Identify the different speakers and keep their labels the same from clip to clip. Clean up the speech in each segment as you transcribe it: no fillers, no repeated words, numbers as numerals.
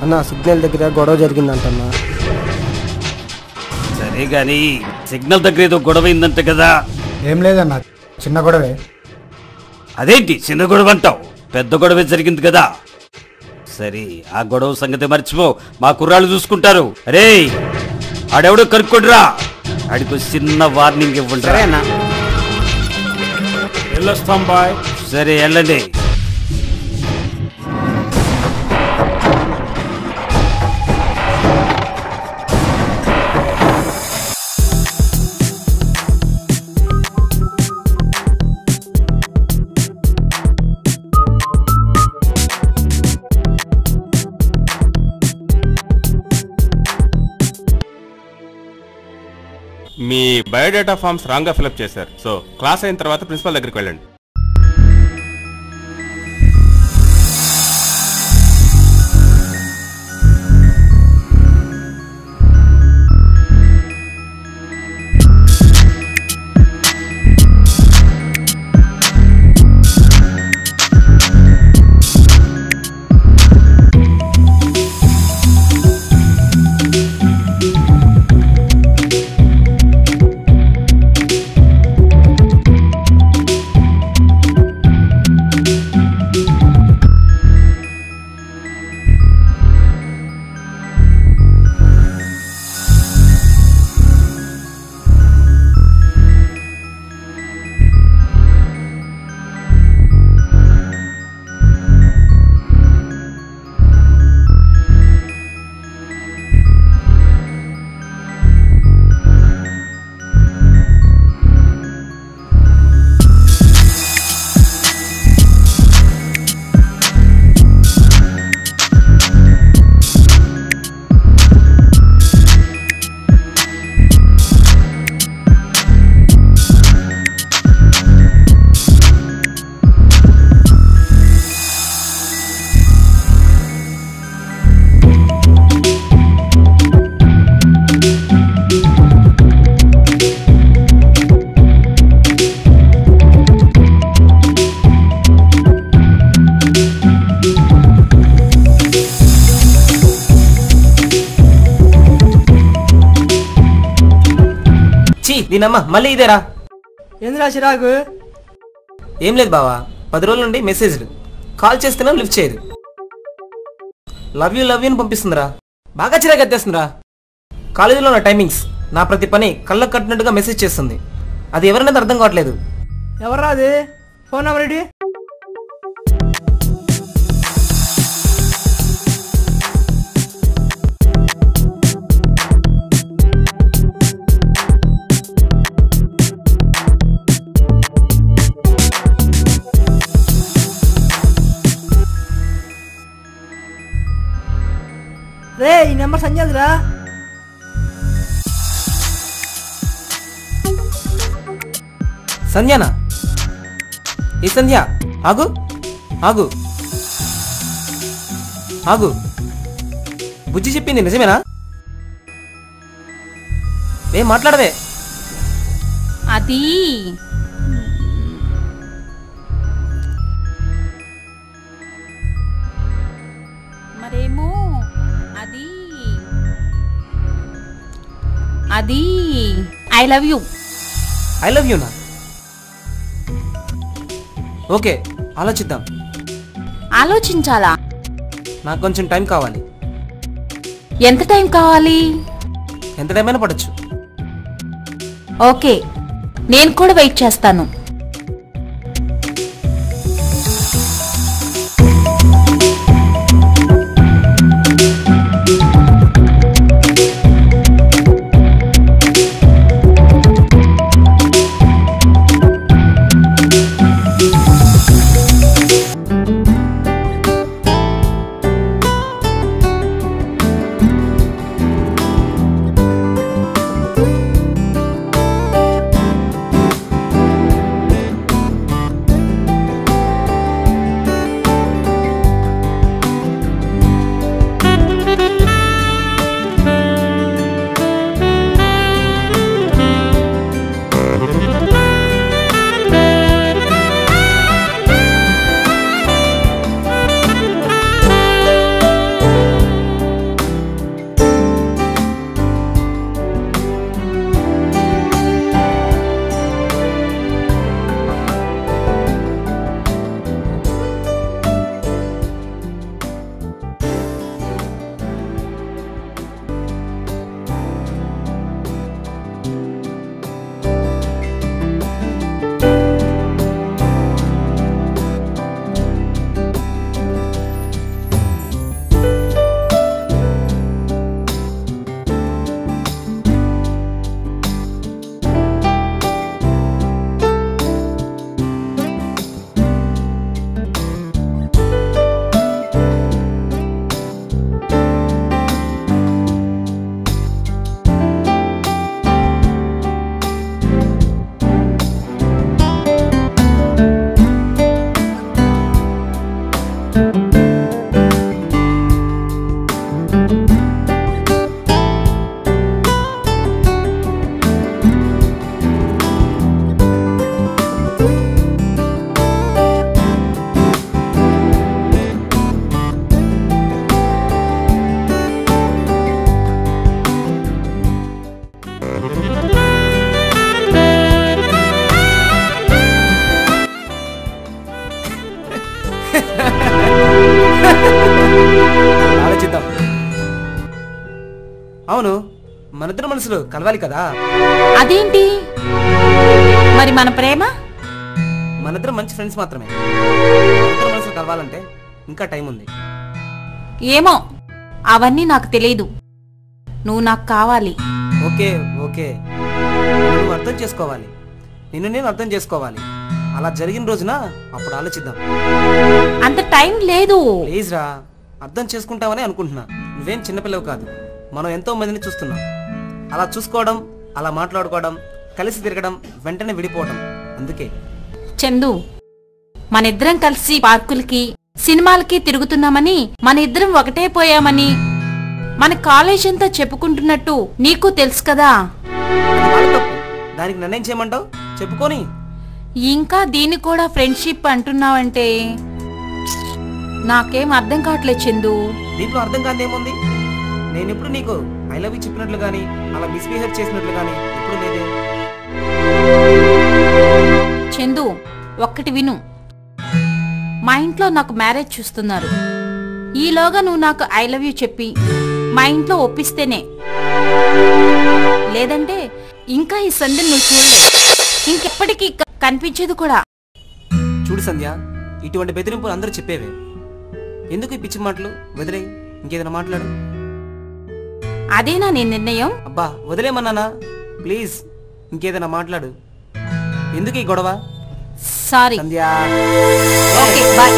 Speaker 1: అన్న సిగ్నల్ దగ్గర గొడవ జరిగిందంటన్నా.
Speaker 2: సరే గాని సిగ్నల్ దగ్గర ఏదో గొడవ అయిందంట కదా?
Speaker 3: ఏం లేదన్నా, చిన్న గొడవే.
Speaker 2: అదేంటి చిన్న గొడవ అంటావు? పెద్ద గొడవే జరిగింది కదా. సరే ఆ గొడవ సంగతి మర్చిపో, మా కుర్రాళ్ళు చూసుకుంటారు. అరే ఆడెవడో కనుక్కోడ్రా, ఆడికి చిన్న వార్నింగ్ ఇవ్వండి.
Speaker 4: వెళ్ళొస్తాం బాయ్.
Speaker 2: సరే వెళ్ళండి.
Speaker 4: మీ బయోడేటా ఫామ్స్ రాంగ్ గా ఫిల్అప్ చేశారు. సో క్లాస్ అయిన తర్వాత ప్రిన్సిపల్ దగ్గరికి వెళ్ళండి.
Speaker 5: దీనమ్మా మళ్ళీ ఇదేరా?
Speaker 1: ఏందిరా చిరాకు?
Speaker 5: ఏం లేదు బావా, 10 రోజుల నుండి మెసేజ్లు, కాల్ చేస్తేనే లిఫ్ట్ చేయదు. లవ్ యూ అని పంపిస్తుందిరా. బాగా చిరాకు ఎత్తేస్తుందిరా. కాలేజీలో ఉన్న టైమింగ్స్, నా ప్రతి పని కళ్ళకు కట్టినట్టుగా మెసేజ్ చేస్తుంది. అది ఎవరనేది అర్థం కావట్లేదు.
Speaker 1: ఎవర్రా అది? ఫోన్ నెంబర్ ఏంటి? రే ఈ నెంబర్ సంజయ్రా.
Speaker 5: సంధ్యానా? ఏ సంధ్య? ఆగు ఆగు ఆగు, బుజ్జి చెప్పింది నిజమేనా? ఏం మాట్లాడవే?
Speaker 6: అది మరేమో అది I love you.
Speaker 5: I love యూనా? ఓకే ఆలోచిద్దాం.
Speaker 6: ఆలోచించాలా?
Speaker 5: నాకు కొంచెం టైం కావాలి.
Speaker 6: ఎంత టైం కావాలి?
Speaker 5: ఎంత టైం అయినా పడచ్చు.
Speaker 6: ఓకే, నేను కూడా వెయిట్ చేస్తాను.
Speaker 5: అవును, మనిద్దరు మనసులు కలవాలి కదా.
Speaker 6: అదేంటి మరి మన ప్రేమ?
Speaker 5: మనిద్దరం మంచి ఫ్రెండ్స్ మాత్రమే. మనిద్దరు మనసులు కలవాలంటే ఇంకా టైం ఉంది.
Speaker 6: ఏమో, అవన్నీ నాకు తెలియదు. నువ్వు నాకు కావాలి.
Speaker 5: ఓకే ఓకే, నువ్వు అర్థం చేసుకోవాలి, నిన్ను నేను అర్థం చేసుకోవాలి. అలా జరిగిన రోజున అప్పుడు ఆలోచిద్దాం.
Speaker 6: అంత టైం లేదు.
Speaker 5: ప్లీజ్ రా, అర్థం చేసుకుంటావని అనుకుంటున్నా. నువ్వేం చిన్నపిల్లవు కాదు. మనం ఎంతో మందిని చూస్తున్నాం. అలా చూసుకోవడం, అలా మాట్లాడుకోవడం, కలిసి తిరగడం, వెంటనే విడిపోవడం. అందుకే
Speaker 6: చందు, మన ఇద్దరం కలిసి పార్కులకి సినిమాలకి తిరుగుతున్నామని, మన ఇద్దరం ఒకటే పోయామని మన కాలేజ్ అంతా చెప్పుకుంటున్నట్టు నీకు తెలుసు కదా.
Speaker 5: అది వాళ్ళ తప్పు. దానికి నన్నేం చేయమంటావు? చెప్పుకొని.
Speaker 6: ఇంకా దీన్ని కూడా ఫ్రెండ్షిప్ అంటున్నావంటే నాకేం అర్థం కావట్లేదు చందు.
Speaker 5: దీంట్లో అర్థం కాదు ఏముంది? నేను ఎప్పుడు నీకు ఐ లవ్ యూ చెప్పినట్లు గానీ, అలా మిస్బిహేవ్ చేసినట్లు గానీ ఎప్పుడు లేదే.
Speaker 6: చందు, ఒక్కటి విను. మా ఇంట్లో నాకు మ్యారేజ్ చూస్తున్నారు. ఈలోగా నువ్వు నాకు ఐ లవ్ యూ చెప్పి మా ఇంట్లో ఒప్పిస్తేనే, లేదంటే ఇంకా ఈ సంధిని నువ్వు చూడలేదు, ఇంకెప్పటికీ కనిపించేది కూడా.
Speaker 5: చూడు సంధ్య, ఇటువంటి బెదిరింపులు అందరూ చెప్పేవే. ఎందుకు ఈ పిచ్చి మాటలు? వదిలే, ఇంకేదైనా మాట్లాడు.
Speaker 6: అదేనా నీ నిర్ణయం?
Speaker 5: అబ్బా వదిలేమన్నానా? ప్లీజ్ ఇంకేదైనా మాట్లాడు. ఎందుకు ఈ గొడవ?
Speaker 6: సారీ.
Speaker 5: సంధ్య,
Speaker 6: ఓకే బాయ్.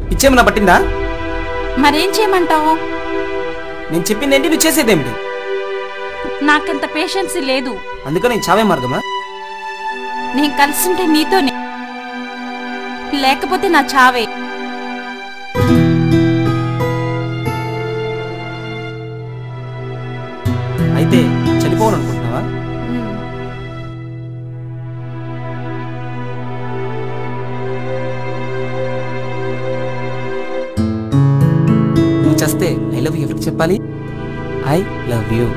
Speaker 5: పిచ్చేమన్నా పట్టిందా?
Speaker 6: మరేం చేయమంటావు?
Speaker 5: నేను చెప్పిందేంటి, నువ్వు చేసేదేమిటి?
Speaker 6: నాకంత పేషెన్స్ లేదు.
Speaker 5: అందుకని చావే మార్గమా?
Speaker 6: నేను కలిసింటే నీతోనే, లేకపోతే నా చావే.
Speaker 5: అయితే చనిపోవాలనుకుంటున్నావా? నువ్వు చేస్తే ఐ లవ్ యూ ఎవరికి చెప్పాలి? I love you.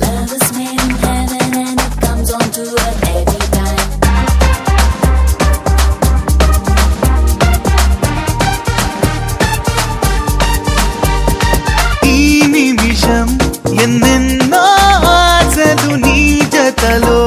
Speaker 7: Love is made in heaven and it comes on to earth every time.
Speaker 8: ఈ నిమిషం ఎన్నెన్నో ఆశలు నీ జతలో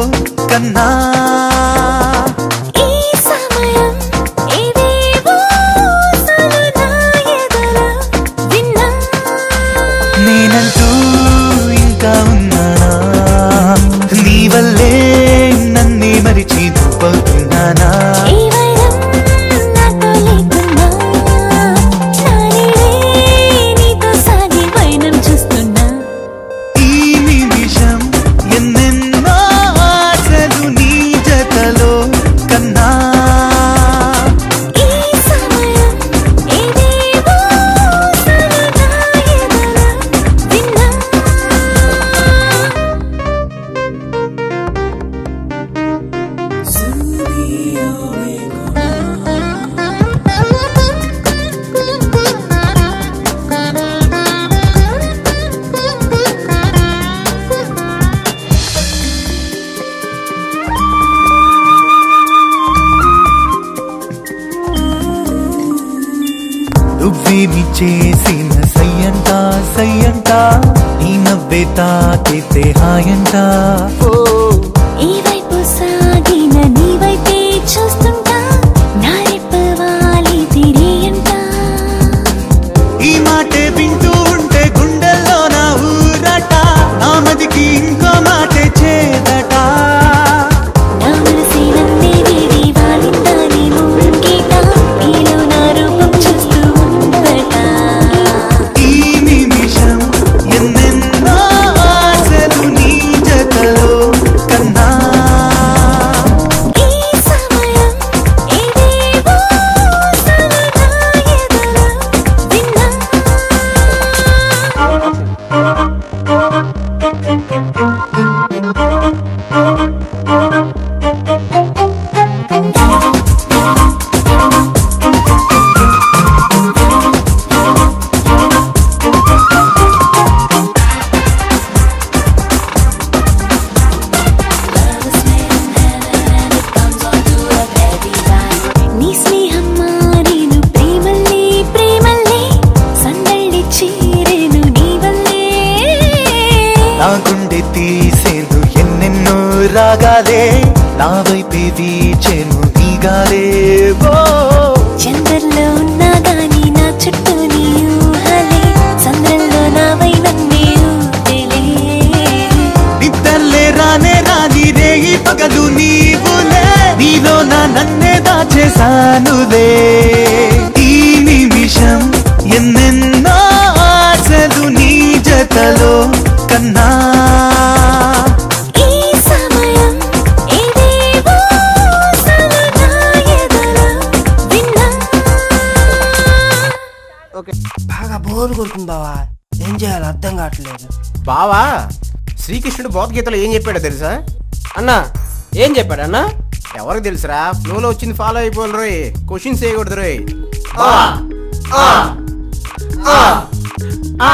Speaker 8: నువ్వేమి చేసిన సయ్యంట సయ్యంట నీ నవ్వే తాకితే హాయంట
Speaker 7: ఈ వైపు సాగిన నీ వైపే చూస్తుంటా నా రెప్పవాలి తిరియంట
Speaker 8: ఈ మాటే వింటూ ఉంటే గుండెల్లో నా ఊరట నా మదికి ఇంకో మాటే చేదట
Speaker 7: నా మనసే నన్నే వీడి వాలిందా నీ ముంగిట నీలో నా రూపం చూస్తూ ఉందట
Speaker 8: ఈ నిమిషం ఎన్నెన్నో ఆశలు నీ జతలో కన్నా
Speaker 7: ఈ సమయం ఏవేవో సలనా ఎదలో విన్నా నీ స్నేహం మారేను ప్రేమల్లే ప్రేమల్లే సందళ్ళి చీరేను నీ వల్లే
Speaker 8: నా గుండె తీసేను ఎన్నెన్నో రాగాలే నా వైపే వీచెను నీగాలే ఓ
Speaker 7: చంద్రంలో ఉన్నా గాని నా చుట్టూ నీ ఊహలే చంద్రంలో నావై నన్నే ఊపిలే
Speaker 8: నిద్దర్లే రానే రాని రేయి పగలు నీవులే నీలో నా నన్నే దాచేసానులే ఈ నిమిషం ఎన్నెన్నో ఆశలు నీ జతలో కన్నా
Speaker 7: ఈ సమయం ఏవేవో సలనా ఎదలో విన్నా
Speaker 1: బాగా బోర్ కొడుతుంది బావా ఏం చేయాలి అర్థం కావట్లేదు.
Speaker 5: బావా శ్రీకృష్ణుడు భగవద్గీతలో ఏం చెప్పాడో తెలుసా?
Speaker 1: అన్నా ఏం చెప్పాడు అన్నా?
Speaker 5: ఎవరికి తెలుసురా? ఫ్లోలో వచ్చింది ఫాలో అయిపోవాలి రోయ్, క్వశ్చన్స్ చేయకూడదు రోయ్.
Speaker 1: ఆ